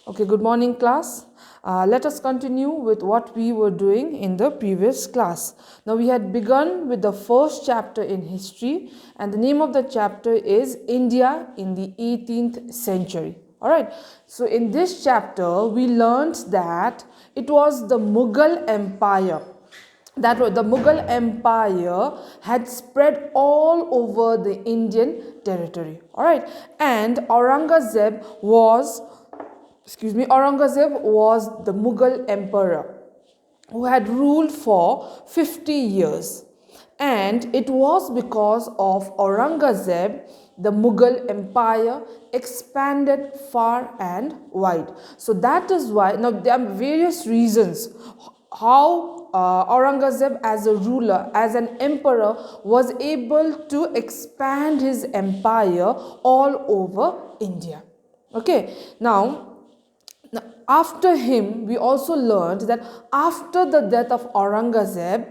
Okay, good morning class. Let us continue with what we were doing in the previous class. Now we had begun with the first chapter in history, and the name of the chapter is India in the 18th century. Alright, so in this chapter we learned that it was the Mughal Empire, that the Mughal Empire had spread all over the Indian territory. Alright, and Aurangzeb was the Mughal emperor who had ruled for 50 years. And it was because of Aurangzeb the Mughal empire expanded far and wide. So that is why, now there are various reasons how Aurangzeb as a ruler, as an emperor, was able to expand his empire all over India. Okay, now after him, we also learned that after the death of Aurangzeb,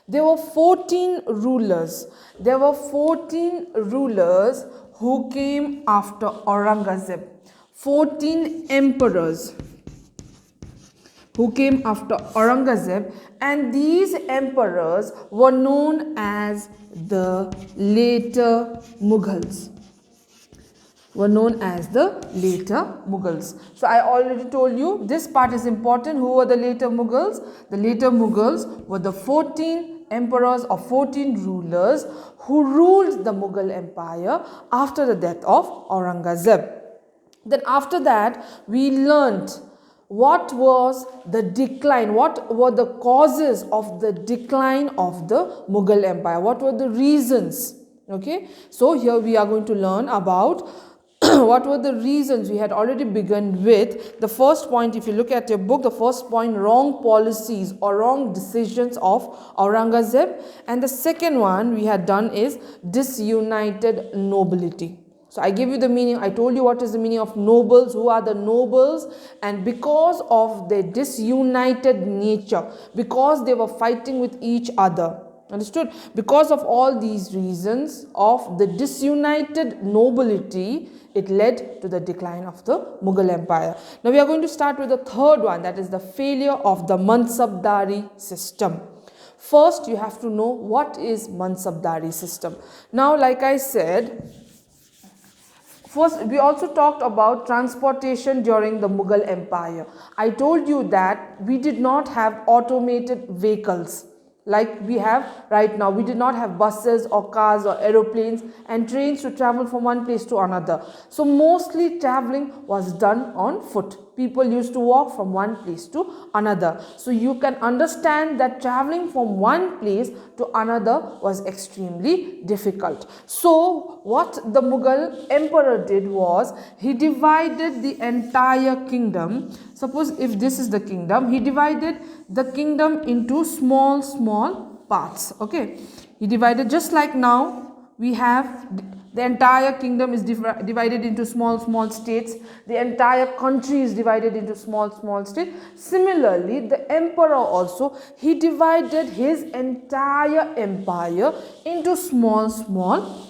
there were 14 rulers. There were 14 rulers who came after Aurangzeb. 14 emperors who came after Aurangzeb, and these emperors were known as the later Mughals. So I already told you this part is important. Who were the later Mughals? The later Mughals were the 14 emperors or 14 rulers who ruled the Mughal empire after the death of Aurangzeb. Then after that we learnt what was the decline, what were the causes of the decline of the Mughal empire, what were the reasons. Okay, so here we are going to learn about what were the reasons. We had already begun with the first point. If you look at your book, the first point, wrong policies or wrong decisions of Aurangzeb, and the second one we had done is disunited nobility. So I give you the meaning. I told you what is the meaning of nobles, who are the nobles, and because of their disunited nature, because they were fighting with each other. Understood? Because of all these reasons of the disunited nobility, it led to the decline of the Mughal empire. Now we are going to start with the third one, that is the failure of the Mansabdari system. First, you have to know what is Mansabdari system. Now, like I said, first, we also talked about transportation during the Mughal empire. I told you that we did not have automated vehicles like we have right now. We did not have buses or cars or aeroplanes and trains to travel from one place to another. So mostly traveling was done on foot. People used to walk from one place to another. So you can understand that traveling from one place to another was extremely difficult. So what the Mughal emperor did was, he divided the entire kingdom. Suppose if this is the kingdom, he divided the kingdom into small parts. Okay, he divided, just like now we have the entire kingdom is divided into small states. The entire country is divided into small states. Similarly, the emperor also, he divided his entire empire into small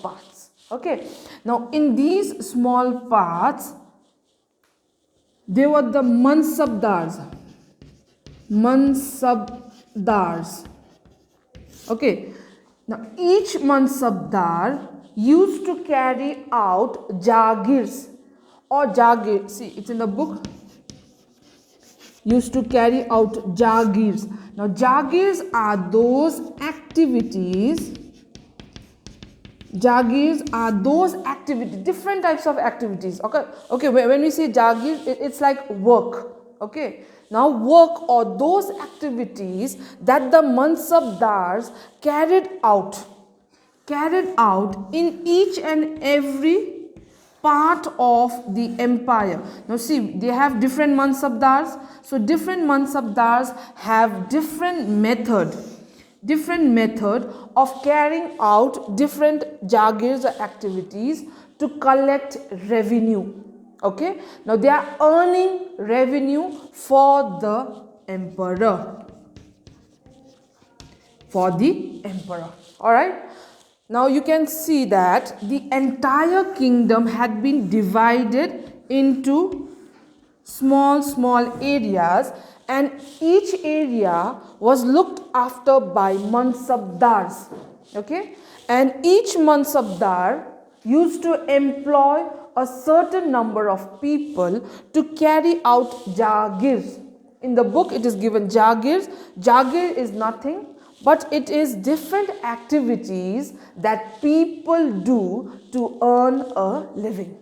parts. Okay, now in these small parts, they were the Mansabdars. Okay, now each Mansabdar used to carry out Jagirs or Jagir. See, it's in the book. Used to carry out Jagirs. Now, Jagirs are those activities. Different types of activities. Okay. When we say Jagir, it's like work. Okay. Now, work or those activities that the Mansabdars carried out in each and every part of the empire. Now see, they have different Mansabdars. So different Mansabdars have different method of carrying out different Jagirs or activities to collect revenue. Okay, now they are earning revenue for the emperor. All right. Now you can see that the entire kingdom had been divided into small areas, and each area was looked after by mansabdars. Okay, and each mansabdar used to employ a certain number of people to carry out jagirs. In the book it is given jagirs. Jagir is nothing but it is different activities that people do to earn a living.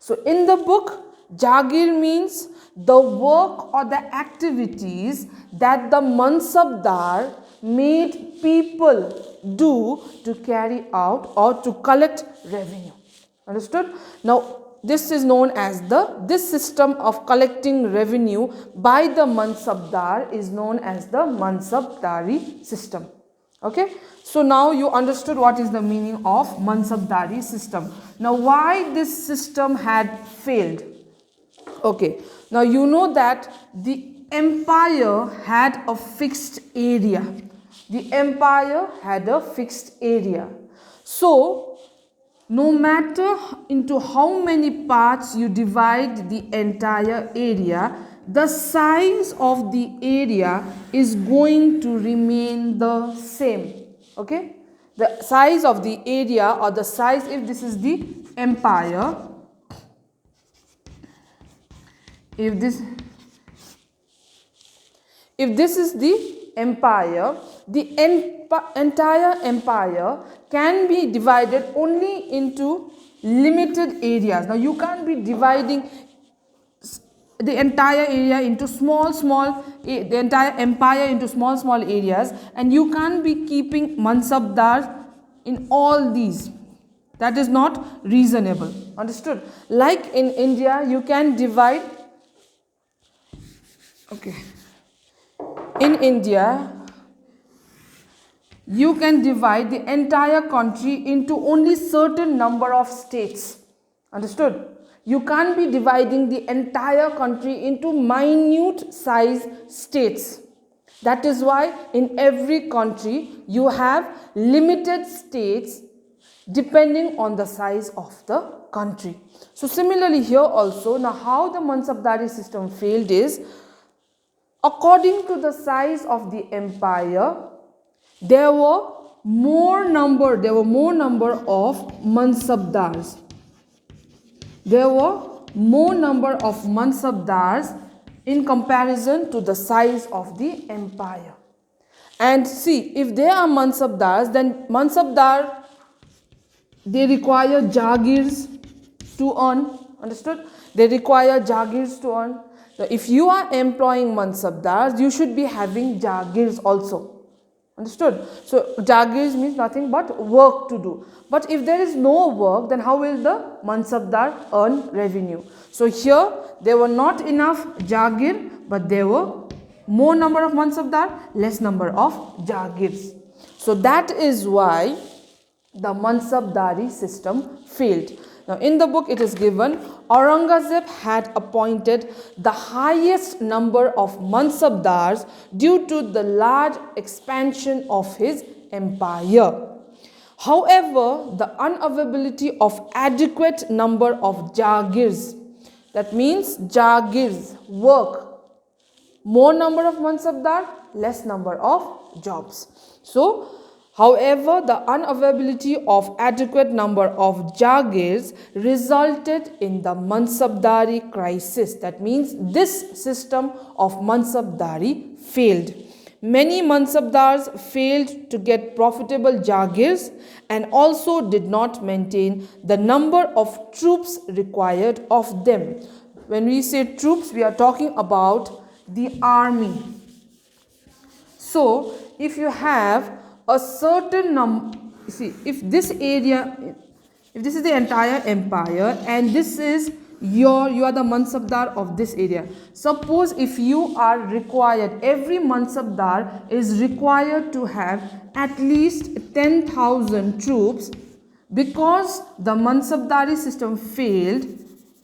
So in the book, Jagir means the work or the activities that the mansabdar made people do to carry out or to collect revenue. Understood? Now, this is known as this system of collecting revenue by the mansabdar is known as the mansabdari system. Okay, so now you understood what is the meaning of mansabdari system. Now, why this system had failed? Okay, now you know that the empire had a fixed area. The empire had a fixed area. So, no matter into how many parts you divide the entire area, the size of the area is going to remain the same. Okay, the size of the area or the size, if this is the empire, if this is the empire, the entire empire can be divided only into limited areas. Now you can't be dividing the entire area into the entire empire into small areas, and you can't be keeping mansabdars in all these. That is not reasonable. Understood? Like in India, you can divide. Okay. In India, you can divide the entire country into only certain number of states. Understood? You can't be dividing the entire country into minute size states. That is why in every country you have limited states depending on the size of the country. So similarly here also, now how the mansabdari system failed is, according to the size of the empire, there were more number of mansabdars. There were more number of mansabdars in comparison to the size of the empire. And see, if there are mansabdars, then mansabdar, they require jagirs to earn. Understood? They require jagirs to earn. So if you are employing mansabdars, you should be having jagirs also. Understood? So jagirs means nothing but work to do. But if there is no work, then how will the mansabdar earn revenue? So here there were not enough jagir, but there were more number of mansabdar, less number of jagirs. So that is why the mansabdari system failed. Now in the book it is given, Aurangzeb had appointed the highest number of mansabdars due to the large expansion of his empire. However, the unavailability of adequate number of jagirs, that means jagirs, work, more number of mansabdar, less number of jobs. So, however, the unavailability of adequate number of jagirs resulted in the mansabdari crisis. That means this system of mansabdari failed. Many mansabdars failed to get profitable jagirs and also did not maintain the number of troops required of them. When we say troops, we are talking about the army. So, if you have a certain number, see, if this is the entire empire and this is you are the mansabdar of this area. Suppose if you are required, every mansabdar is required to have at least 10,000 troops, because the mansabdari system failed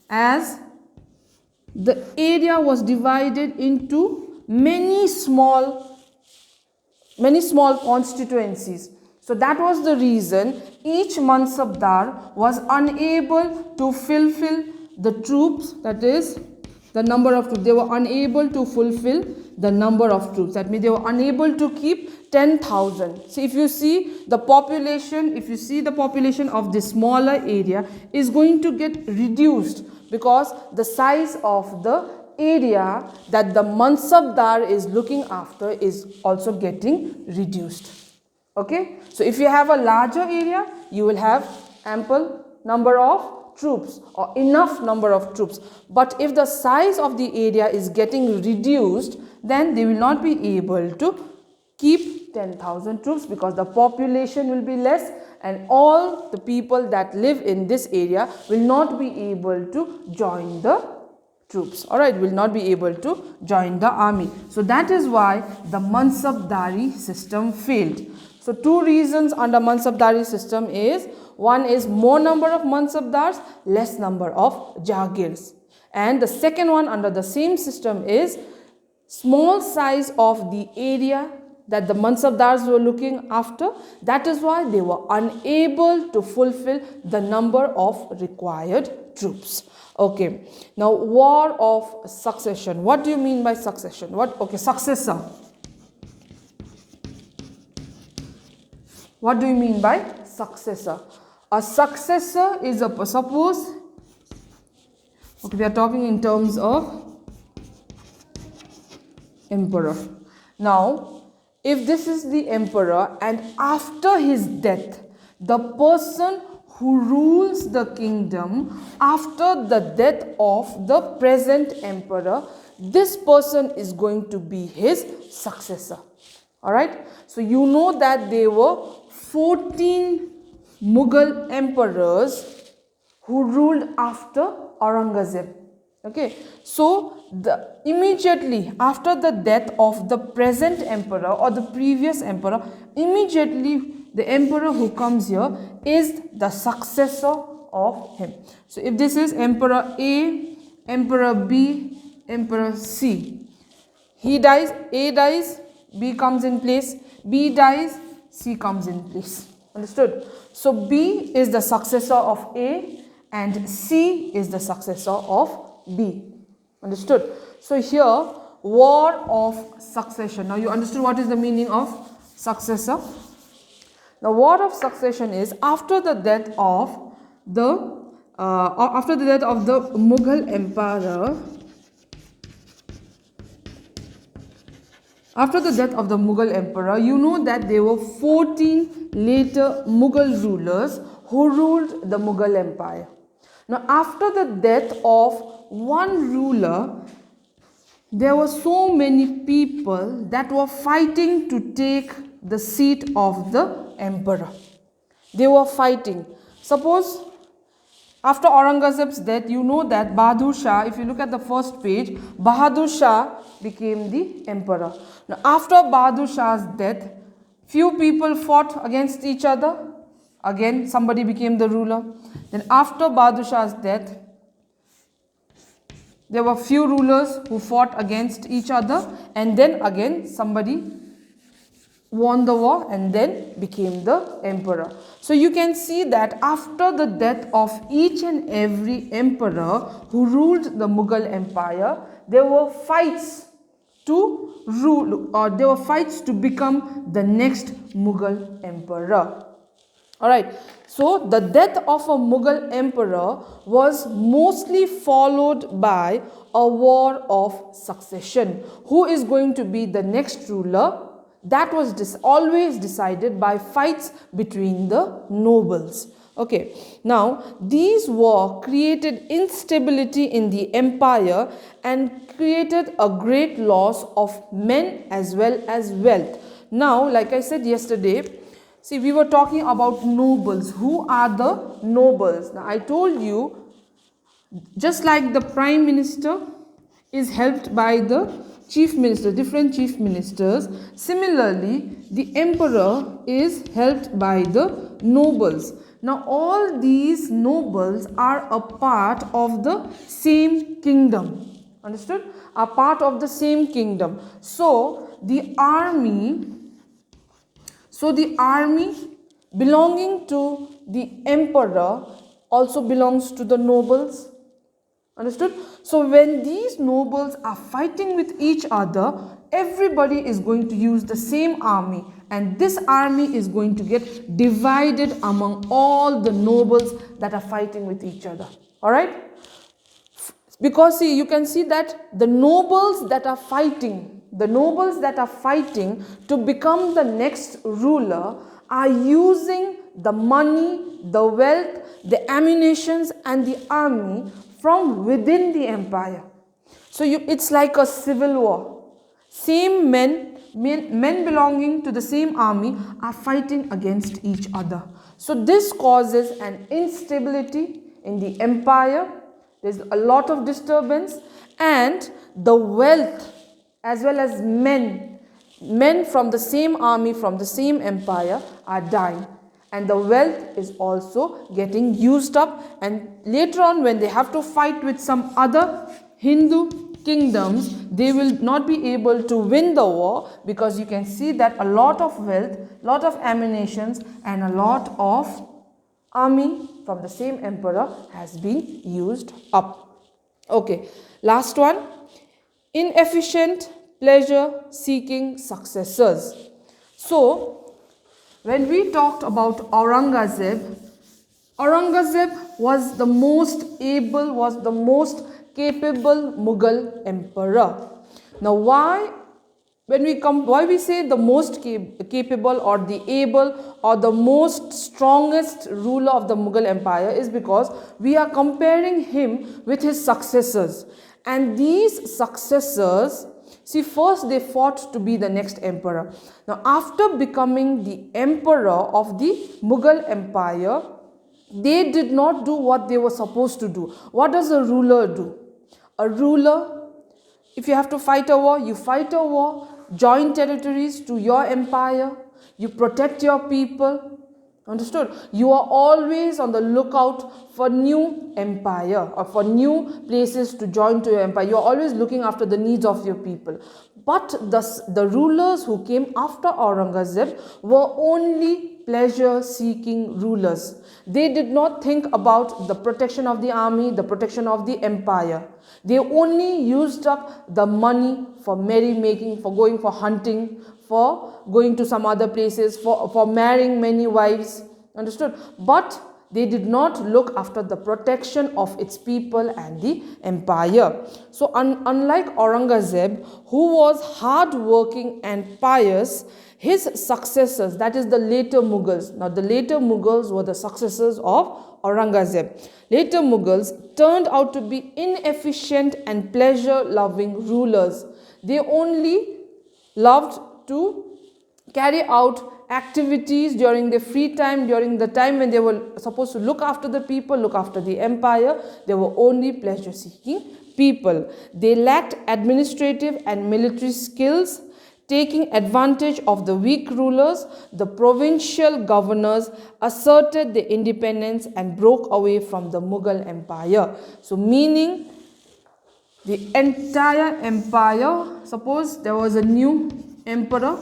as the area was divided into many small constituencies. So that was the reason each mansabdar was unable to fulfill the troops, that is the number of troops. They were unable to fulfill the number of troops. That means they were unable to keep 10,000. So if you see the population, of this smaller area is going to get reduced, because the size of the area that the Mansabdar is looking after is also getting reduced. Okay, so if you have a larger area, you will have ample number of troops or enough number of troops. But if the size of the area is getting reduced, then they will not be able to keep 10,000 troops, because the population will be less and all the people that live in this area will not be able to join the troops. Alright, will not be able to join the army. So that is why the Mansabdari system failed. So two reasons under Mansabdari system is, one is more number of Mansabdars, less number of Jagirs. And the second one under the same system is small size of the area that the Mansabdars were looking after. That is why they were unable to fulfill the number of required troops. Okay, now war of succession. What do you mean by succession? Successor. What do you mean by successor? A successor is suppose, okay, we are talking in terms of emperor. Now, if this is the emperor and after his death, the person who rules the kingdom after the death of the present emperor, this person is going to be his successor. Alright, so you know that there were 14 Mughal emperors who ruled after Aurangzeb. Okay, so immediately after the death of the present emperor or the previous emperor, immediately the emperor who comes here is the successor of him. So if this is Emperor A, Emperor B, Emperor C, he dies, A dies, B comes in place, B dies, C comes in place. Understood? So B is the successor of A and C is the successor of B. Understood? So here, war of succession. Now you understood what is the meaning of successor. The war of succession is after the death of the Mughal emperor. After the death of the Mughal emperor, you know that there were 14 later Mughal rulers who ruled the Mughal empire. Now, after the death of one ruler, there were so many people that were fighting to take the seat of the emperor. They were fighting. Suppose after Aurangzeb's death, you know that Bahadur Shah, if you look at the first page, Bahadur Shah became the emperor. Now, after Bahadur Shah's death, few people fought against each other. Again, somebody became the ruler. Then after Bahadur Shah's death, there were few rulers who fought against each other, and then again somebody won the war and then became the emperor. So you can see that after the death of each and every emperor who ruled the Mughal empire, there were fights to rule, or there were fights to become the next Mughal emperor. Alright, so the death of a Mughal emperor was mostly followed by a war of succession. Who is going to be the next ruler? That was always decided by fights between the nobles. Okay, now these wars created instability in the empire and created a great loss of men as well as wealth. Now, like I said yesterday, see, we were talking about nobles. Who are the nobles? Now, I told you, just like the prime minister is helped by the chief minister, different chief ministers, similarly, the emperor is helped by the nobles. Now, all these nobles are a part of the same kingdom. Understood? Are part of the same kingdom. So, the army belonging to the emperor also belongs to the nobles. Understood? So when these nobles are fighting with each other, everybody is going to use the same army, and this army is going to get divided among all the nobles that are fighting with each other. All right? Because see, you can see that the nobles that are fighting to become the next ruler are using the money, the wealth, the ammunitions and the army from within the empire. So it's like a civil war. Same men belonging to the same army are fighting against each other. So this causes an instability in the empire. There's a lot of disturbance, and the wealth as well as men from the same army, from the same empire are dying, and the wealth is also getting used up, and later on when they have to fight with some other Hindu kingdoms, they will not be able to win the war, because you can see that a lot of wealth, lot of ammunitions and a lot of army from the same emperor has been used up. Okay, last one. Inefficient, pleasure-seeking successors. So, when we talked about Aurangzeb was the most able, was the most capable Mughal emperor. Now, why we say the most capable or the able or the most strongest ruler of the Mughal empire is because we are comparing him with his successors. And these successors, see, first they fought to be the next emperor. Now, after becoming the emperor of the Mughal empire, they did not do what they were supposed to do. What does a ruler do? A ruler, if you have to fight a war, you fight a war, join territories to your empire, you protect your people. Understood? You are always on the lookout for new empire or for new places to join to your empire. You are always looking after the needs of your people. But the rulers who came after Aurangzeb were only pleasure-seeking rulers. They did not think about the protection of the army, the protection of the empire. They only used up the money for merrymaking, for going for hunting, for going to some other places, for marrying many wives. Understood? But they did not look after the protection of its people and the empire. So unlike Aurangzeb, who was hard-working and pious, his successors, that is the later Mughals. Now the later Mughals were the successors of Aurangzeb. Later Mughals turned out to be inefficient and pleasure-loving rulers. They only loved to carry out activities during their free time, during the time when they were supposed to look after the people, look after the empire. They were only pleasure-seeking people. They lacked administrative and military skills. Taking advantage of the weak rulers, the provincial governors asserted their independence and broke away from the Mughal empire. So meaning the entire empire, suppose there was a new emperor,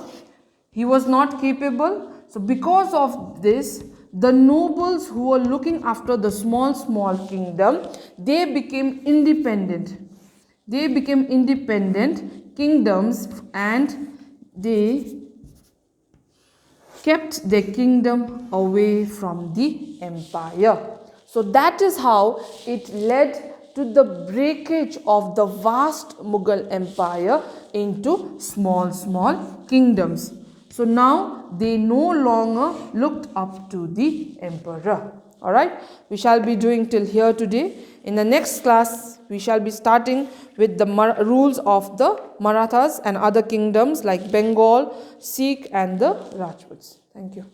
he was not capable. So because of this, the nobles who were looking after the small kingdom, they became independent. They became independent kingdoms, and they kept their kingdom away from the empire. So that is how it led to the breakage of the vast Mughal empire into small kingdoms. So now they no longer looked up to the emperor. Alright, we shall be doing till here today. In the next class, we shall be starting with the rules of the Marathas and other kingdoms like Bengal, Sikh and the Rajputs. Thank you.